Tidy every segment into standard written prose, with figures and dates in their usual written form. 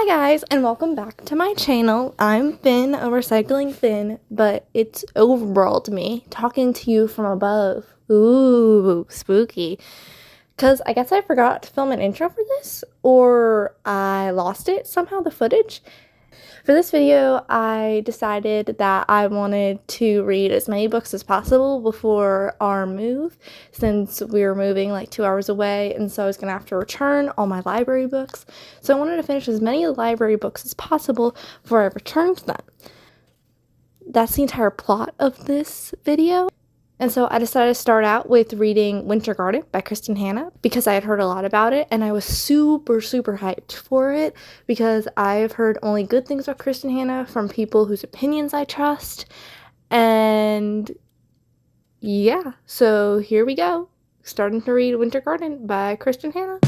Hi guys, and welcome back to my channel. I'm Finn, a recycling Finn, but it's overworld me, talking to you from above. Ooh, spooky. Because I guess I forgot to film an intro for this, or I lost it somehow, the footage. For this video, I decided that I wanted to read as many books as possible before our move, since we were moving like 2 hours away, and so I was going to have to return all my library books. So I wanted to finish as many library books as possible before I returned them. That's the entire plot of this video. And so I decided to start out with reading Winter Garden by Kristin Hannah because I had heard a lot about it and I was super hyped for it because I've heard only good things about Kristin Hannah from people whose opinions I trust. And yeah, so here we go. Starting to read Winter Garden by Kristin Hannah.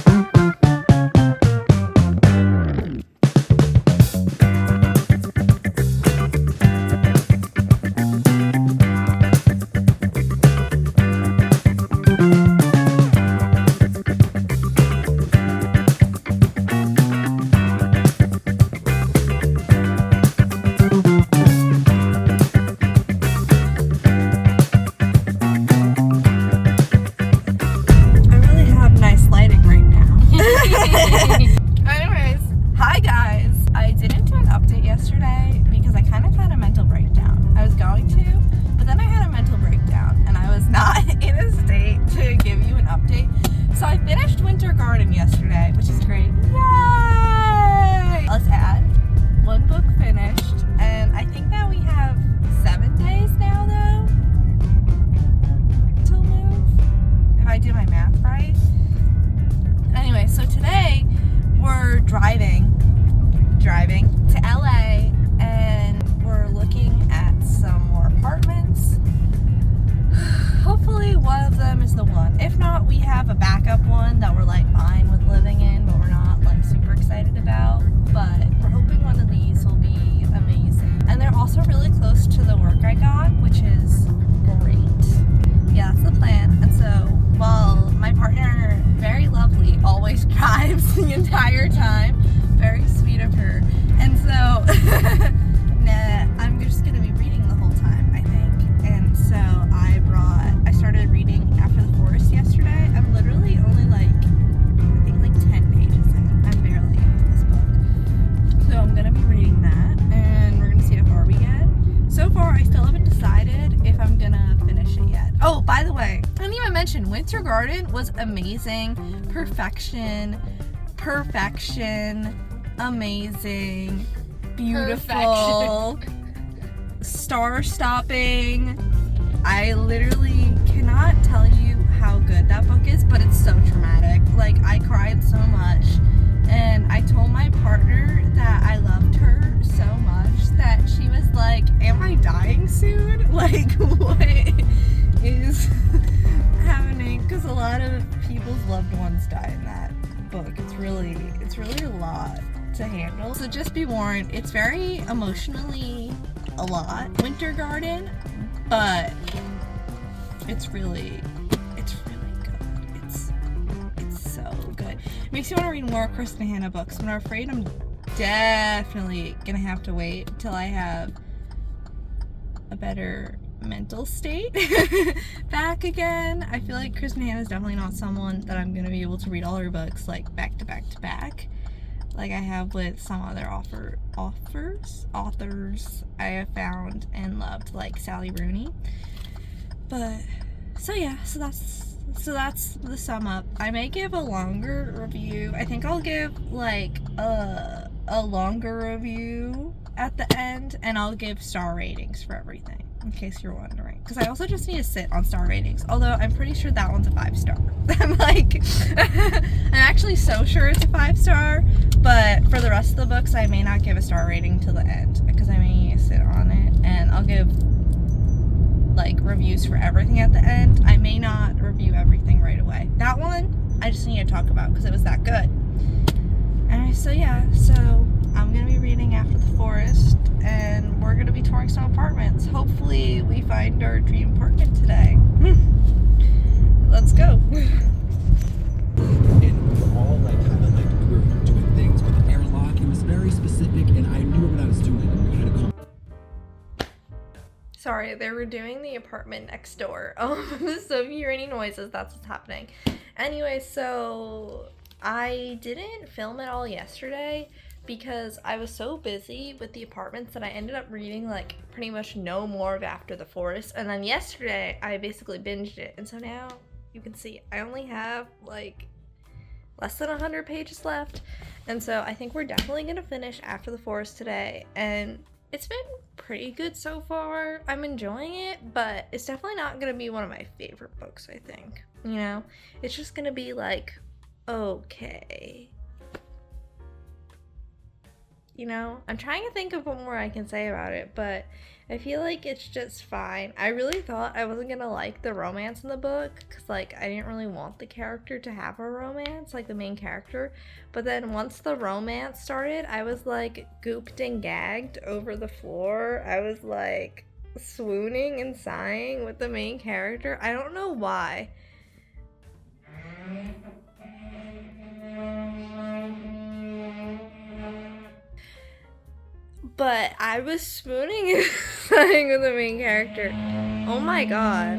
Anyways, hi guys. I didn't do an update yesterday because I kind of had a mental breakdown. I was going to, but then I had a mental breakdown and I was not in a state to give you an update. So I finished Winter Garden yesterday, which is great. Yay! Let's add one book finished, and I think now we have 7 days now though till move, if I do my math right. Anyway, so today we're driving to LA and we're looking at some more apartments. Hopefully one of them is the one. If not, we have a backup one that we're like fine with living in, but we're not like super excited about. But we're hoping one of these will be amazing. And they're also really close to the work I got, which is great. Yeah, that's the plan. And so while my partner, very lovely, always drives the entire time, very sweet of her, and so I'm just gonna be reading the whole time, I think. And so I started reading After the Forest yesterday. I'm literally only like 10 pages in. I'm barely in this book, so I'm gonna be reading that and we're gonna see how far we get. So far I still haven't decided if I'm gonna finish it yet. Oh, by the way, I didn't even mention Winter Garden was amazing. Perfection, amazing, beautiful, star-stopping. I literally cannot tell you how good that book is, but it's so traumatic. Like, I cried so much, and I told my partner that I loved her so much that she was like, am I dying soon? Like, what is happening? Because a lot of people's loved ones die in that book. It's really a lot to handle. So just be warned, it's very emotionally a lot, Winter Garden, but it's really good. It's so good. It makes you want to read more Kristin Hannah books, but I'm afraid I'm definitely gonna have to wait until I have a better mental state back again. I feel like Kristin Hannah is definitely not someone that I'm gonna be able to read all her books like back to back to back like I have with some other authors I have found and loved, like Sally Rooney. But so that's the sum up. I may give a longer review. I think I'll give like a longer review at the end, and I'll give star ratings for everything, in case you're wondering. Because I also just need to sit on star ratings, although I'm pretty sure that one's a 5-star. I'm like, I'm actually so sure it's a 5-star, but for the rest of the books, I may not give a star rating till the end, because I may need to sit on it, and I'll give like reviews for everything at the end. I may not review everything right away. That one, I just need to talk about because it was that good. Anyway, so yeah, so I'm gonna be reading After the Forest, and we're gonna be touring some apartments. Hopefully we find our dream apartment today. Let's go. And we were all like kind of like we were doing things with the airlock. It was very Sorry, they were doing the apartment next door. So if you hear any noises, that's what's happening. Anyway, so I didn't film it all yesterday because I was so busy with the apartments that I ended up reading like pretty much no more of After the Forest. And then yesterday I basically binged it. And so now you can see I only have like less than 100 pages left. And so I think we're definitely going to finish After the Forest today. And it's been pretty good so far. I'm enjoying it, but it's definitely not going to be one of my favorite books, I think. You know, it's just going to be like, okay. You know, I'm trying to think of what more I can say about it, but I feel like it's just fine. I really thought I wasn't gonna like the romance in the book, because like I didn't really want the character to have a romance, like the main character. But then once the romance started, I was like gooped and gagged over the floor. I was like swooning and sighing with the main character. I don't know why. But I was swooning and sighing with the main character. Oh my god.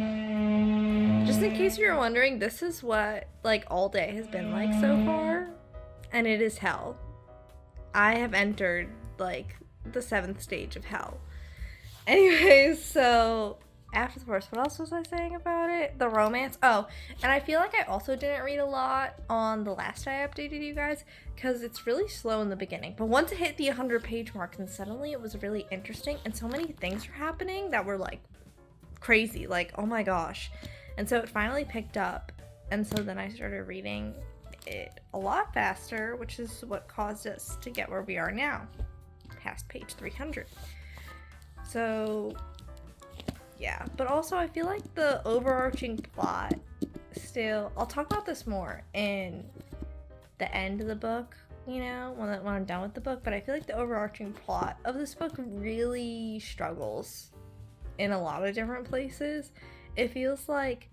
Just in case you're wondering, this is what like all day has been like so far. And it is hell. I have entered like the 7th stage of hell. Anyways, so After the Forest, what else was I saying about it? The romance. Oh, and I feel like I also didn't read a lot on the last I updated you guys because it's really slow in the beginning. But once it hit the 100-page mark, then suddenly it was really interesting and so many things were happening that were like crazy, like oh my gosh. And so it finally picked up, and so then I started reading it a lot faster, which is what caused us to get where we are now, past page 300. So yeah, but also I feel like the overarching plot still, I'll talk about this more in the end of the book, you know, when I'm done with the book, but I feel like the overarching plot of this book really struggles in a lot of different places. It feels like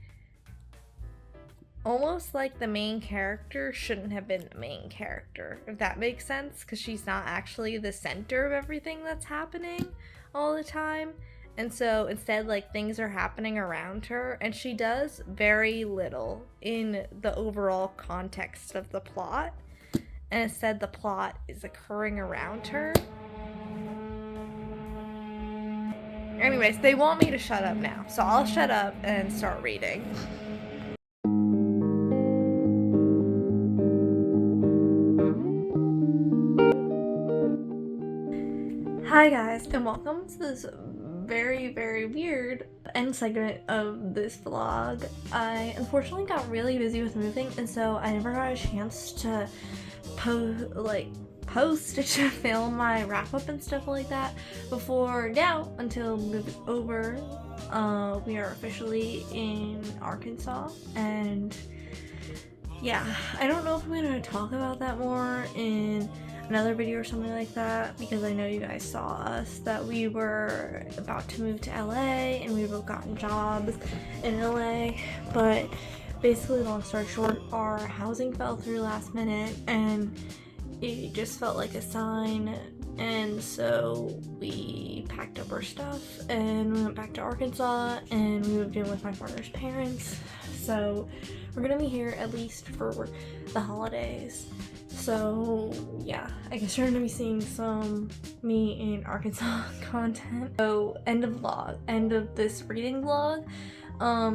almost like the main character shouldn't have been the main character, if that makes sense, because she's not actually the center of everything that's happening all the time. And so instead, like, things are happening around her, and she does very little in the overall context of the plot. And instead, the plot is occurring around her. Anyways, they want me to shut up now, so I'll shut up and start reading. Hi guys, and welcome to this very, very weird end segment of this vlog. I unfortunately got really busy with moving, and so I never got a chance to post to film my wrap up and stuff like that before now until moving over. We are officially in Arkansas, and yeah, I don't know if I'm gonna talk about that more in another video or something like that, because I know you guys saw us that we were about to move to LA and we both gotten jobs in LA. But basically, long story short, our housing fell through last minute and it just felt like a sign, and so we packed up our stuff and we went back to Arkansas and we moved in with my partner's parents. So we're gonna be here at least for the holidays. So yeah, I guess you're gonna be seeing some me in Arkansas content. So end of this reading vlog.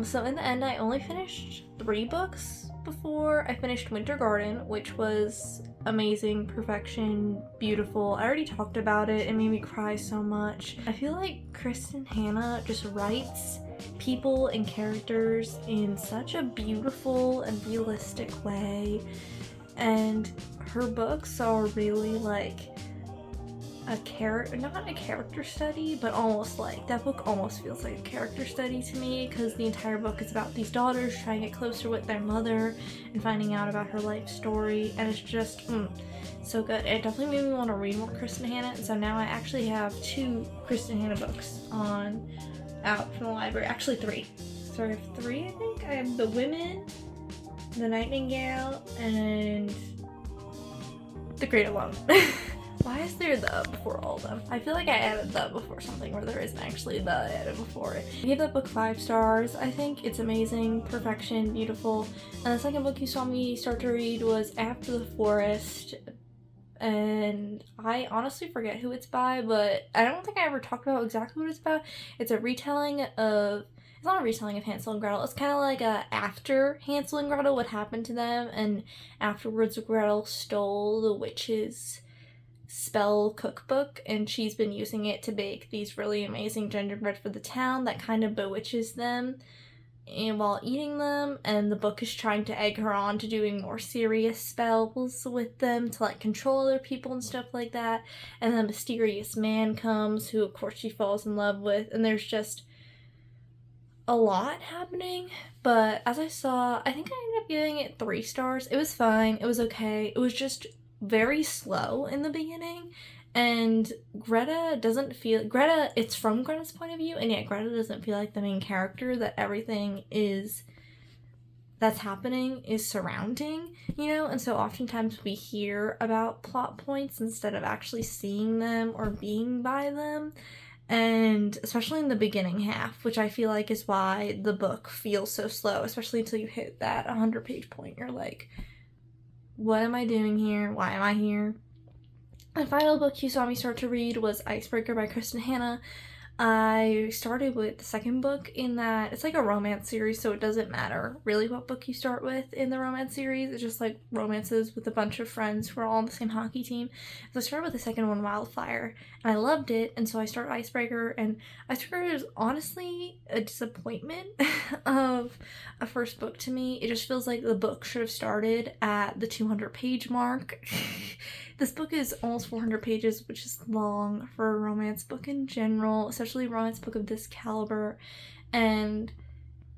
So in the end, I only finished 3 books before I finished Winter Garden, which was amazing, perfection, beautiful. I already talked about it. It made me cry so much. I feel like Kristin Hannah just writes people and characters in such a beautiful and realistic way. And her books are really like not a character study, but almost like, that book almost feels like a character study to me, because the entire book is about these daughters trying to get closer with their mother and finding out about her life story, and it's just so good. It definitely made me want to read more Kristin Hannah, and so now I actually have 2 Kristin Hannah books out from the library. Actually 3. Sorry, I have 3, I think. I have The Women, The Nightingale, and The Great Alone. Why is there the before all of them? I feel like I added the before something where there isn't actually the added before it. I gave that book 5 stars. I think it's amazing, perfection, beautiful. And the second book you saw me start to read was After the Forest. And I honestly forget who it's by, but I don't think I ever talked about exactly what it's about. It's a retelling of, it's not a retelling of Hansel and Gretel. It's kind of like after Hansel and Gretel, what happened to them, and afterwards Gretel stole the witch's spell cookbook, and she's been using it to bake these really amazing gingerbread for the town that kind of bewitches them and while eating them, and the book is trying to egg her on to doing more serious spells with them to like control other people and stuff like that. And then a mysterious man comes who of course she falls in love with, and there's just a lot happening. But as I saw, I think I ended up giving it 3 stars. It was fine, it was okay. It was just very slow in the beginning, and Greta, it's from Greta's point of view, and yet Greta doesn't feel like the main character that everything that's happening is surrounding, you know? And so oftentimes we hear about plot points instead of actually seeing them or being by them. And especially in the beginning half, which I feel like is why the book feels so slow, especially until you hit that 100-page point. You're like, what am I doing here? Why am I here? The final book you saw me start to read was Icebreaker by Kristen Hanna. I started with the second book in that it's like a romance series, so it doesn't matter really what book you start with in the romance series. It's just like romances with a bunch of friends who are all on the same hockey team. So I started with the second one, Wildfire, and I loved it, and so I started Icebreaker, and Icebreaker is honestly a disappointment of a first book to me. It just feels like the book should have started at the 200-page mark. This book is almost 400 pages, which is long for a romance book in general, especially a romance book of this caliber. And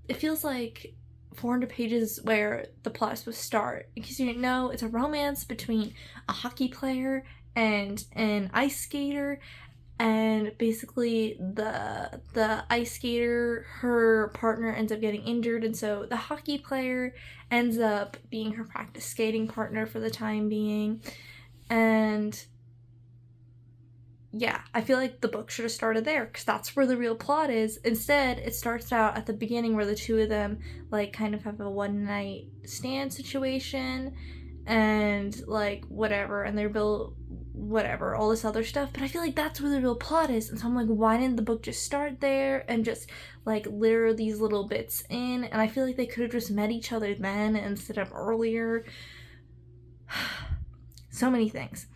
it feels like 400 pages where the plot is supposed to start. In case you didn't know, it's a romance between a hockey player and an ice skater. And basically the ice skater, her partner ends up getting injured, and so the hockey player ends up being her practice skating partner for the time being. And yeah, I feel like the book should have started there, because that's where the real plot is. Instead, it starts out at the beginning where the two of them like kind of have a one-night stand situation and like whatever, and they're built whatever, all this other stuff. But I feel like that's where the real plot is, and so I'm like, why didn't the book just start there and just like litter these little bits in? And I feel like they could have just met each other then instead of earlier. So many things.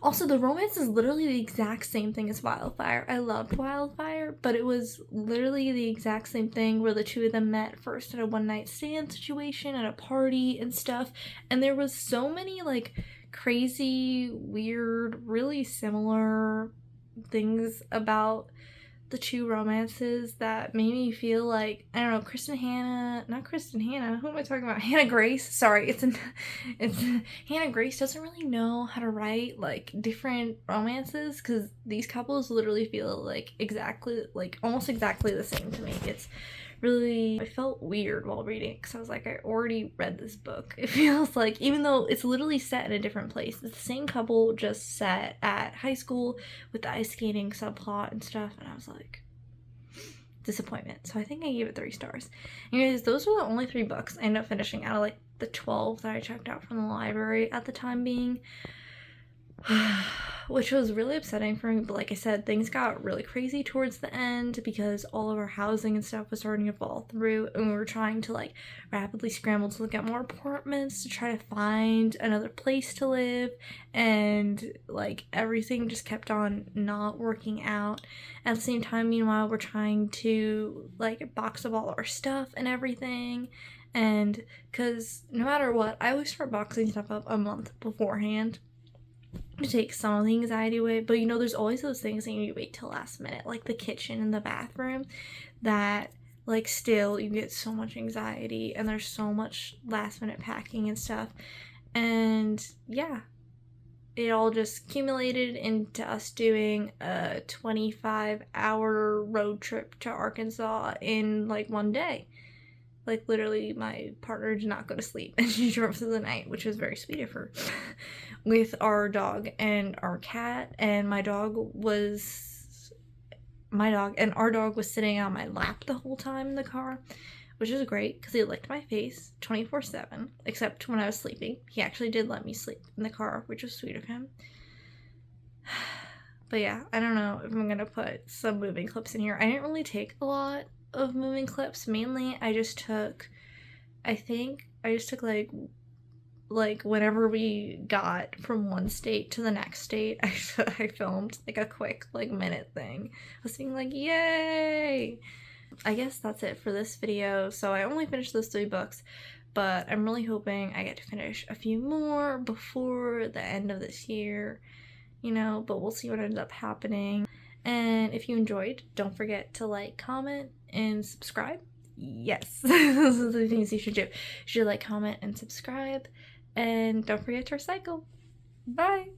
Also, the romance is literally the exact same thing as Wildfire. I loved Wildfire, but it was literally the exact same thing where the two of them met first at a one-night stand situation at a party and stuff. And there was so many like crazy, weird, really similar things about the two romances that made me feel like, I don't know, who am I talking about? Hannah Grace. Sorry, it's Hannah Grace doesn't really know how to write like different romances, because these couples literally feel like almost exactly the same to me. It's really, I felt weird while reading it, because I was like, I already read this book. It feels like, even though it's literally set in a different place, it's the same couple just set at high school with the ice skating subplot and stuff, and I was like, disappointment. So I think I gave it 3 stars. Anyways, those were the only 3 books I ended up finishing out of like the 12 that I checked out from the library at the time being. Which was really upsetting for me, but like I said, things got really crazy towards the end because all of our housing and stuff was starting to fall through, and we were trying to like rapidly scramble to look at more apartments to try to find another place to live, and like everything just kept on not working out. At the same time, meanwhile, we're trying to like box up all our stuff and everything. And because no matter what, I always start boxing stuff up a month beforehand to take some of the anxiety away, but you know, there's always those things that you wait till last minute, like the kitchen and the bathroom, that like still you get so much anxiety, and there's so much last minute packing and stuff. And yeah, it all just accumulated into us doing a 25-hour road trip to Arkansas in like one day. Like, literally, my partner did not go to sleep, and she drove through the night, which was very sweet of her, with our dog and our cat, and our dog was sitting on my lap the whole time in the car, which is great, because he licked my face 24/7, except when I was sleeping. He actually did let me sleep in the car, which was sweet of him. But yeah, I don't know if I'm gonna put some moving clips in here. I didn't really take a lot of moving clips. Mainly, I just took like whenever we got from one state to the next state, I filmed like a quick like minute thing. I was being like, yay! I guess that's it for this video. So I only finished those 3 books, but I'm really hoping I get to finish a few more before the end of this year, you know, but we'll see what ends up happening. And if you enjoyed, don't forget to like, comment, and subscribe. Yes, those are the things you should do. You should like, comment, and subscribe. And don't forget to recycle. Bye!